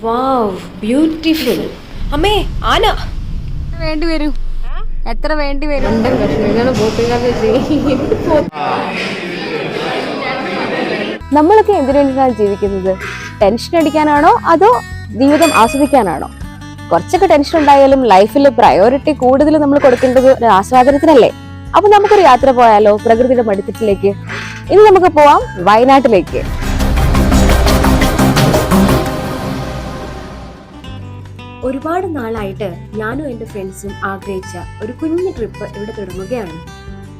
വാവ് beautiful. അമ്മേ ആന വേണ്ടി വരും. എത്ര വേണ്ടി വരും? നമ്മളൊക്കെ എന്തിനു വേണ്ടിയിട്ടാണ് ജീവിക്കുന്നത്? ടെൻഷൻ അടിക്കാനാണോ അതോ ജീവിതം ആസ്വദിക്കാനാണോ? കുറച്ചൊക്കെ ടെൻഷൻ ഉണ്ടായാലും ലൈഫിൽ പ്രയോറിറ്റി കൂടുതൽ നമ്മൾ കൊടുക്കേണ്ടത് ഒരു ആസ്വാദനത്തിനല്ലേ. അപ്പൊ നമുക്കൊരു യാത്ര പോയാലോ പ്രകൃതിയുടെ മടിത്തട്ടിലേക്ക്? ഇനി നമുക്ക് പോവാം വയനാട്ടിലേക്ക്. ഒരുപാട് നാളായിട്ട് ഞാനും എൻ്റെ ഫ്രണ്ട്സും ആഗ്രഹിച്ച ഒരു കുഞ്ഞു ട്രിപ്പ് ഇവിടെ തുടങ്ങുകയാണ്.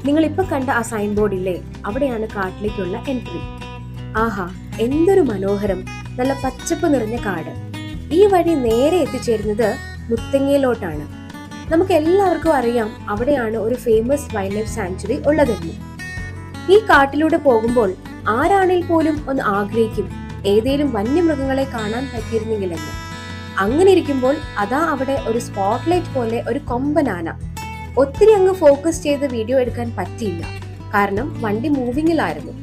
നിങ്ങൾ ഇപ്പൊ കണ്ട ആ സൈൻ ബോർഡില്ലേ, അവിടെയാണ് കാട്ടിലേക്കുള്ള എൻട്രി. ആഹാ, എന്തൊരു മനോഹരം! നല്ല പച്ചപ്പ് നിറഞ്ഞ കാട്. ഈ വഴി നേരെ എത്തിച്ചേരുന്നത് മുത്തങ്ങയിലോട്ടാണ്. നമുക്ക് എല്ലാവർക്കും അറിയാം അവിടെയാണ് ഒരു ഫേമസ് വൈൽഡ് ലൈഫ് സാങ്ച്വറി ഉള്ളതെന്ന്. ഈ കാട്ടിലൂടെ പോകുമ്പോൾ ആരാണെങ്കിൽ പോലും ഒന്ന് ആഗ്രഹിക്കും ഏതേലും വന്യമൃഗങ്ങളെ കാണാൻ പറ്റിയിരുന്നെങ്കിലെന്ന്. അങ്ങനെ ഇരിക്കുമ്പോൾ അതാ അവിടെ ഒരു സ്പോട്ട്ലൈറ്റ് പോലെ ഒരു കൊമ്പനാന. ഒത്തിരി അങ്ങ് ഫോക്കസ് ചെയ്ത് വീഡിയോ എടുക്കാൻ പറ്റിയില്ല, കാരണം വണ്ടി മൂവിങ്ങിലായിരുന്നു.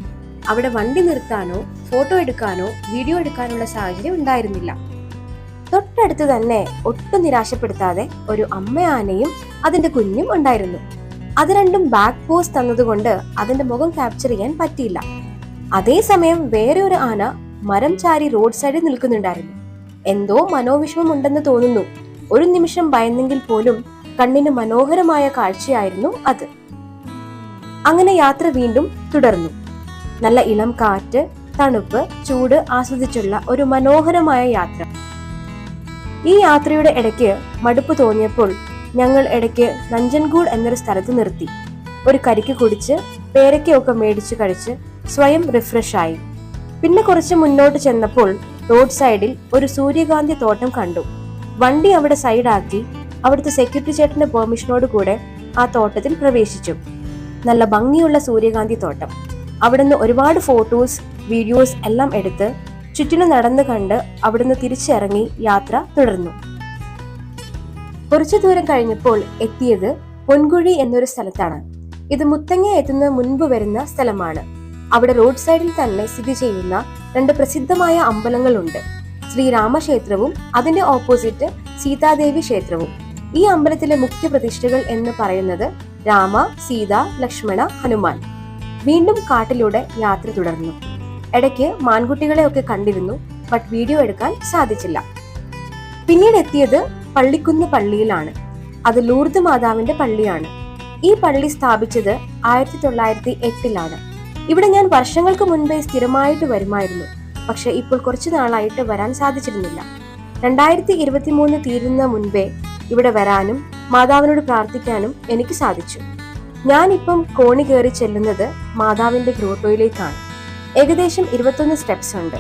അവിടെ വണ്ടി നിർത്താനോ ഫോട്ടോ എടുക്കാനോ വീഡിയോ എടുക്കാനുള്ള സാഹചര്യം ഉണ്ടായിരുന്നില്ല. തൊട്ടടുത്ത് തന്നെ ഒട്ടും നിരാശപ്പെടുത്താതെ ഒരു അമ്മയാനയും അതിന്റെ കുഞ്ഞും ഉണ്ടായിരുന്നു. അത് രണ്ടും ബാക്ക് പോസ് തന്നതുകൊണ്ട് അതിന്റെ മുഖം ക്യാപ്ചർ ചെയ്യാൻ പറ്റിയില്ല. അതേസമയം വേറെ ഒരു ആന മരം ചാരി റോഡ് സൈഡിൽ നിൽക്കുന്നുണ്ടായിരുന്നു. എന്തോ മനോവിഷമം ഉണ്ടെന്ന് തോന്നുന്നു. ഒരു നിമിഷം ഭയന്നെങ്കിൽ പോലും കണ്ണിന് മനോഹരമായ കാഴ്ചയായിരുന്നു അത്. അങ്ങനെ യാത്ര വീണ്ടും തുടർന്നു. നല്ല ഇളം കാറ്റ്, തണുപ്പ്, ചൂട് ആസ്വദിച്ചുള്ള ഒരു മനോഹരമായ യാത്ര. ഈ യാത്രയുടെ ഇടയ്ക്ക് മടുപ്പ് തോന്നിയപ്പോൾ ഞങ്ങൾ ഇടയ്ക്ക് നഞ്ചൻഗൂഡ് എന്നൊരു സ്ഥലത്ത് നിർത്തി. ഒരു കരിക്ക് കുടിച്ച് പേരയ്ക്കൊക്കെ മേടിച്ചു കഴിച്ച് സ്വയം റിഫ്രഷ് ആയി. പിന്നെ കുറച്ച് മുന്നോട്ട് ചെന്നപ്പോൾ റോഡ് സൈഡിൽ ഒരു സൂര്യകാന്തി തോട്ടം കണ്ടു. വണ്ടി അവിടെ സൈഡാക്കി അവിടുത്തെ സെക്യൂരിറ്റി ചേട്ടന്റെ പെർമിഷനോട് കൂടെ ആ തോട്ടത്തിൽ പ്രവേശിച്ചു. നല്ല ഭംഗിയുള്ള സൂര്യകാന്തി തോട്ടം. അവിടുന്ന് ഒരുപാട് ഫോട്ടോസ് വീഡിയോസ് എല്ലാം എടുത്ത് ചുറ്റിനും നടന്നു കണ്ട് അവിടുന്ന് തിരിച്ചിറങ്ങി യാത്ര തുടർന്നു. കുറച്ചു ദൂരം കഴിഞ്ഞപ്പോൾ എത്തിയത് പൊൻകുഴി എന്നൊരു സ്ഥലത്താണ്. ഇത് മുത്തങ്ങ എത്തുന്ന മുൻപ് വരുന്ന സ്ഥലമാണ്. അവിടെ റോഡ് സൈഡിൽ തന്നെ സ്ഥിതി ചെയ്യുന്ന രണ്ട് പ്രസിദ്ധമായ അമ്പലങ്ങളുണ്ട്. ശ്രീരാമക്ഷേത്രവും അതിന്റെ ഓപ്പോസിറ്റ് സീതാദേവി ക്ഷേത്രവും. ഈ അമ്പലത്തിലെ മുഖ്യ പ്രതിഷ്ഠകൾ എന്ന് പറയുന്നത് രാമ, സീത, ലക്ഷ്മണ, ഹനുമാൻ. വീണ്ടും കാട്ടിലൂടെ യാത്ര തുടർന്നു. ഇടയ്ക്ക് മാൻകുട്ടികളെ ഒക്കെ കണ്ടിരുന്നു, ബട്ട് വീഡിയോ എടുക്കാൻ സാധിച്ചില്ല. പിന്നീട് എത്തിയത് പള്ളിക്കുന്ന് പള്ളിയിലാണ്. അത് ലൂർദ് മാതാവിന്റെ പള്ളിയാണ്. ഈ പള്ളി സ്ഥാപിച്ചത് 1908 ഇവിടെ ഞാൻ വർഷങ്ങൾക്ക് മുൻപേ സ്ഥിരമായിട്ട് വരുമായിരുന്നു. പക്ഷെ ഇപ്പോൾ കുറച്ചു നാളായിട്ട് വരാൻ സാധിച്ചിരുന്നില്ല. 2023 തീരുന്ന മുൻപേ ഇവിടെ വരാനും മാതാവിനോട് പ്രാർത്ഥിക്കാനും എനിക്ക് സാധിച്ചു. ഞാനിപ്പം കോണി കയറി ചെല്ലുന്നത് മാതാവിന്റെ ഗ്രോട്ടോയിലേക്കാണ്. ഏകദേശം 21 സ്റ്റെപ്സ് ഉണ്ട്.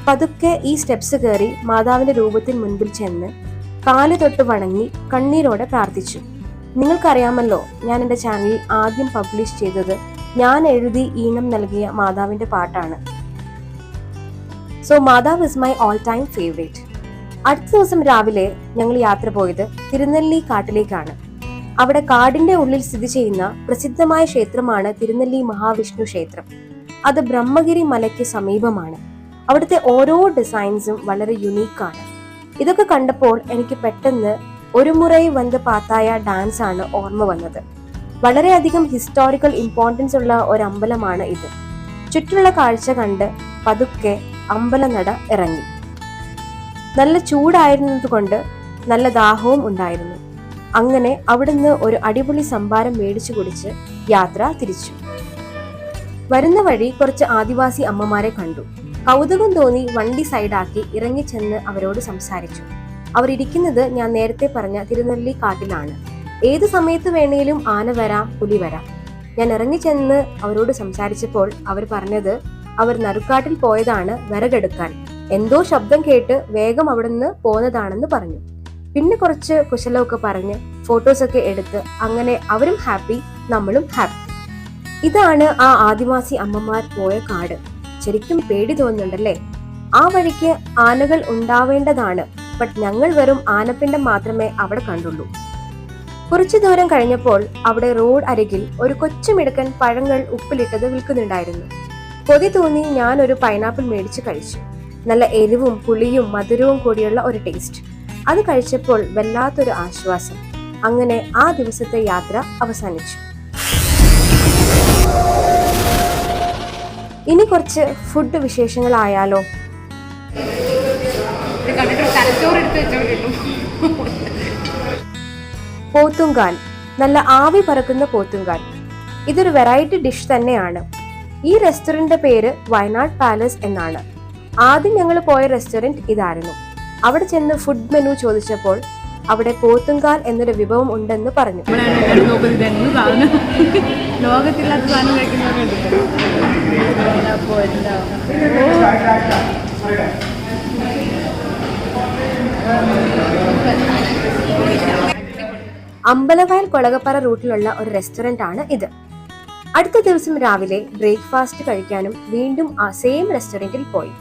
പതുക്കെ ഈ സ്റ്റെപ്സ് കയറി മാതാവിന്റെ രൂപത്തിന് മുൻപിൽ ചെന്ന് കാല് തൊട്ട് വണങ്ങി കണ്ണീരോടെ പ്രാർത്ഥിച്ചു. നിങ്ങൾക്കറിയാമല്ലോ, ഞാൻ എൻ്റെ ചാനലിൽ ആദ്യം പബ്ലിഷ് ചെയ്തത് ഞാൻ എഴുതി ഈണം നൽകിയ മാതാവിന്റെ പാട്ടാണ്. സോ മാതാവ് is my all time favourite. അടുത്ത ദിവസം രാവിലെ ഞങ്ങൾ യാത്ര പോയത് തിരുനെല്ലി കാട്ടിലേക്കാണ്. അവിടെ കാടിന്റെ ഉള്ളിൽ സ്ഥിതി ചെയ്യുന്ന പ്രസിദ്ധമായ ക്ഷേത്രമാണ് തിരുനെല്ലി മഹാവിഷ്ണു ക്ഷേത്രം. അത് ബ്രഹ്മഗിരി മലയ്ക്ക് സമീപമാണ്. അവിടുത്തെ ഓരോ ഡിസൈൻസും വളരെ യുണീക്കാണ്. ഇതൊക്കെ കണ്ടപ്പോൾ എനിക്ക് പെട്ടെന്ന് ഒരു മുറൈ വന്ന് പാത്തായ ഡാൻസ് ആണ് ഓർമ്മ വന്നത്. വളരെയധികം ഹിസ്റ്റോറിക്കൽ ഇമ്പോർട്ടൻസ് ഉള്ള ഒരു അമ്പലമാണ് ഇത്. ചുറ്റുള്ള കാഴ്ച കണ്ട് പതുക്കെ അമ്പലനട ഇറങ്ങി. നല്ല ചൂടായിരുന്നത് കൊണ്ട് നല്ല ദാഹവും ഉണ്ടായിരുന്നു. അങ്ങനെ അവിടുന്ന് ഒരു അടിപൊളി സംഭാരം മേടിച്ചു കുടിച്ച് യാത്ര തിരിച്ചു. വരുന്ന വഴി കുറച്ച് ആദിവാസി അമ്മമാരെ കണ്ടു. കൗതുകം തോന്നി വണ്ടി സൈഡാക്കി ഇറങ്ങിച്ചെന്ന് അവരോട് സംസാരിച്ചു. അവർ ഇരിക്കുന്നത് ഞാൻ നേരത്തെ പറഞ്ഞ തിരുനെല്ലി കാട്ടിലാണ്. ഏത് സമയത്ത് വേണേലും ആന വരാം, പുലി വരാം. ഞാൻ ഇറങ്ങിച്ചെന്ന് അവരോട് സംസാരിച്ചപ്പോൾ അവർ പറഞ്ഞത് അവർ നറുക്കാട്ടിൽ പോയതാണ് വിറകെടുക്കാൻ. എന്തോ ശബ്ദം കേട്ട് വേഗം അവിടുന്ന് പോന്നതാണെന്ന് പറഞ്ഞു. പിന്നെ കുറച്ച് കുശലമൊക്കെ പറഞ്ഞ് ഫോട്ടോസൊക്കെ എടുത്ത് അങ്ങനെ അവരും ഹാപ്പി, നമ്മളും ഹാപ്പി. ഇതാണ് ആ ആദിവാസി അമ്മമാർ പോയ കാട്. ശരിക്കും പേടി തോന്നുന്നുണ്ടല്ലേ? ആ വഴിക്ക് ആനകൾ ഉണ്ടാവേണ്ടതാണ്, ബട്ട് ഞങ്ങൾ വെറും ആനപ്പിണ്ടം മാത്രമേ അവിടെ കണ്ടുള്ളൂ. കുറച്ചു ദൂരം കഴിഞ്ഞപ്പോൾ അവിടെ റോഡ് അരികിൽ ഒരു കൊച്ചുമിടുക്കൻ പഴങ്ങൾ ഉപ്പിലിട്ടത് വിൽക്കുന്നുണ്ടായിരുന്നു. കൊതി തോന്നി ഞാൻ ഒരു പൈനാപ്പിൾ മേടിച്ച് കഴിച്ചു. നല്ല എരിവും പുളിയും മധുരവും കൂടിയുള്ള ഒരു ടേസ്റ്റ്. അത് കഴിച്ചപ്പോൾ വല്ലാത്തൊരു ആശ്വാസം. അങ്ങനെ ആ ദിവസത്തെ യാത്ര അവസാനിച്ചു. ഇനി കുറച്ച് ഫുഡ് വിശേഷങ്ങളായാലോ? പോത്തുങ്കാൽ, നല്ല ആവി പറക്കുന്ന പോത്തുങ്കാൽ. ഇതൊരു വെറൈറ്റി ഡിഷ് തന്നെയാണ്. ഈ റെസ്റ്റോറന്റിന്റെ പേര് വയനാട് പാലസ് എന്നാണ്. ആദ്യം ഞങ്ങൾ പോയ റെസ്റ്റോറന്റ് ഇതായിരുന്നു. അവിടെ ചെന്ന് ഫുഡ് മെനു ചോദിച്ചപ്പോൾ അവിടെ പോത്തുങ്കാൽ എന്നൊരു വിഭവം ഉണ്ടെന്ന് പറഞ്ഞു. ലോകത്തില്ലാത്ത സാധനം കഴിക്കുന്നവരുണ്ട്. അമ്പലവയൽ കൊളകപ്പാറ റൂട്ടിലുള്ള ഒരു റെസ്റ്റോറന്റ് ആണ് ഇത്. അടുത്ത ദിവസം രാവിലെ ബ്രേക്ക്ഫാസ്റ്റ് കഴിക്കാനും വീണ്ടും ആ സെയിം റെസ്റ്റോറന്റിൽ പോയി.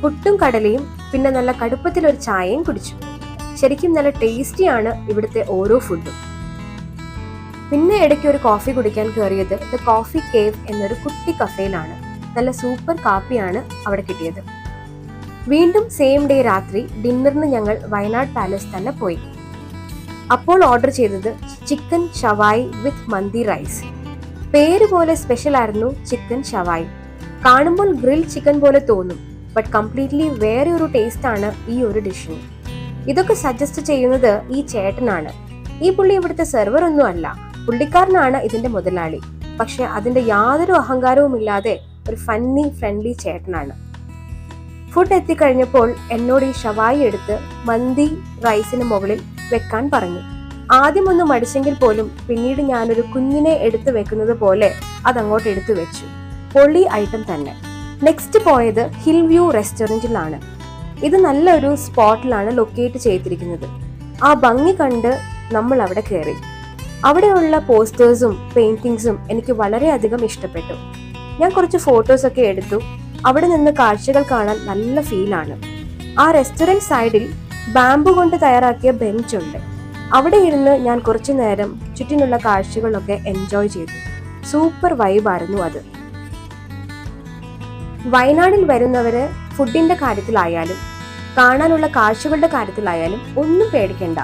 പുട്ടും കടലയും പിന്നെ നല്ല കടുപ്പത്തിലൊരു ചായയും കുടിച്ചു. ശരിക്കും നല്ല ടേസ്റ്റിയാണ് ഇവിടുത്തെ ഓരോ ഫുഡും. പിന്നെ ഇടയ്ക്ക് ഒരു കോഫി കുടിക്കാൻ കയറിയത് ദ കോഫി കേവ് എന്നൊരു കുട്ടി കഫേയിലാണ്. നല്ല സൂപ്പർ കാപ്പിയാണ് അവിടെ കിട്ടിയത്. വീണ്ടും സെയിം ഡേ രാത്രി ഡിന്നറിന് ഞങ്ങൾ വയനാട് പാലസ് തന്നെ പോയി. അപ്പോൾ ഓർഡർ ചെയ്തത് ചിക്കൻ ഷവായി വിത്ത് മന്തി റൈസ്. പേര് പോലെ സ്പെഷ്യൽ ആയിരുന്നു ചിക്കൻ ഷവായി. കാണുമ്പോൾ ഗ്രിൽ ചിക്കൻ പോലെ തോന്നും, ബട്ട് കംപ്ലീറ്റ്ലി വേറെ ഒരു ടേസ്റ്റ് ആണ് ഈ ഒരു ഡിഷിന്. ഇതൊക്കെ സജസ്റ്റ് ചെയ്യുന്നത് ഈ ചേട്ടനാണ്. ഈ പുള്ളി ഇവിടുത്തെ സെർവർ ഒന്നും അല്ല, പുള്ളിക്കാരനാണ് ഇതിന്റെ മുതലാളി. പക്ഷെ അതിന്റെ യാതൊരു അഹങ്കാരവും ഇല്ലാതെ ഒരു ഫണ്ണി ഫ്രണ്ട്ലി ചേട്ടനാണ്. ഫുഡ് എത്തിക്കഴിഞ്ഞപ്പോൾ എന്നോട് ഈ ഷവായി എടുത്ത് മന്തി റൈസിന് മുകളിൽ വെക്കാൻ പറഞ്ഞു. ആദ്യം ഒന്ന് മടിച്ചെങ്കിൽ പോലും പിന്നീട് ഞാനൊരു കുഞ്ഞിനെ എടുത്തു വെക്കുന്നത് പോലെ അതങ്ങോട്ട് എടുത്തു വെച്ചു. പൊള്ളി ഐറ്റം തന്നെ. നെക്സ്റ്റ് പോയത് ഹിൽ വ്യൂ റെസ്റ്റോറന്റിലാണ്. ഇത് നല്ലൊരു സ്പോട്ടിലാണ് ലൊക്കേറ്റ് ചെയ്തിരിക്കുന്നത്. ആ ഭംഗി കണ്ട് നമ്മൾ അവിടെ കയറി. അവിടെയുള്ള പോസ്റ്റേഴ്സും പെയിന്റിങ്സും എനിക്ക് വളരെയധികം ഇഷ്ടപ്പെട്ടു. ഞാൻ കുറച്ച് ഫോട്ടോസ് ഒക്കെ എടുത്തു. അവിടെ നിന്ന് കാഴ്ചകൾ കാണാൻ നല്ല ഫീലാണ്. ആ റെസ്റ്റോറന്റ് സൈഡിൽ ബാംബു കൊണ്ട് തയ്യാറാക്കിയ ബെഞ്ച് ഉണ്ട്. അവിടെ ഇരുന്ന് ഞാൻ കുറച്ചു നേരം ചുറ്റിനുള്ള കാഴ്ചകളൊക്കെ എൻജോയ് ചെയ്തു. സൂപ്പർ വൈബായിരുന്നു അത്. വയനാടിൽ വരുന്നവര് ഫുഡിന്റെ കാര്യത്തിലായാലും കാണാനുള്ള കാഴ്ചകളുടെ കാര്യത്തിലായാലും ഒന്നും പേടിക്കണ്ട.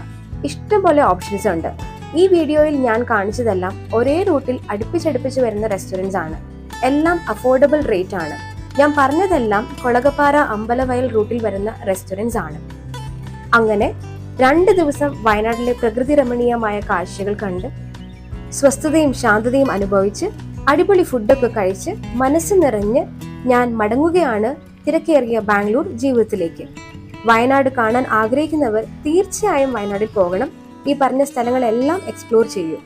ഇഷ്ടംപോലെ ഓപ്ഷൻസ് ഉണ്ട്. ഈ വീഡിയോയിൽ ഞാൻ കാണിച്ചതെല്ലാം ഒരേ റൂട്ടിൽ അടുപ്പിച്ചടുപ്പിച്ച് വരുന്ന റെസ്റ്റോറൻറ്റ്സ് ആണ്. എല്ലാം അഫോർഡബിൾ റേറ്റ് ആണ്. ഞാൻ പറഞ്ഞതെല്ലാം കൊളകപ്പാറ അമ്പലവയൽ റൂട്ടിൽ വരുന്ന റെസ്റ്റോറൻറ്റ്സ് ആണ്. അങ്ങനെ 2 ദിവസം വയനാട്ടിലെ പ്രകൃതി രമണീയമായ കാഴ്ചകൾ കണ്ട് സ്വസ്ഥതയും ശാന്തതയും അനുഭവിച്ച് അടിപൊളി ഫുഡൊക്കെ കഴിച്ച് മനസ്സ് നിറഞ്ഞ് ഞാൻ മടങ്ങുകയാണ് തിരക്കേറിയ ബാംഗ്ലൂർ ജീവിതത്തിലേക്ക്. വയനാട് കാണാൻ ആഗ്രഹിക്കുന്നവർ തീർച്ചയായും വയനാട്ടിൽ പോകണം. ഈ പറഞ്ഞ സ്ഥലങ്ങളെല്ലാം എക്സ്പ്ലോർ ചെയ്യൂ.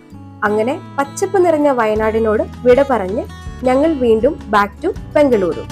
അങ്ങനെ പച്ചപ്പ് നിറഞ്ഞ വയനാടിനോട് വിട പറഞ്ഞ് ഞങ്ങൾ വീണ്ടും ബാക്ക് ടു ബംഗളൂരു.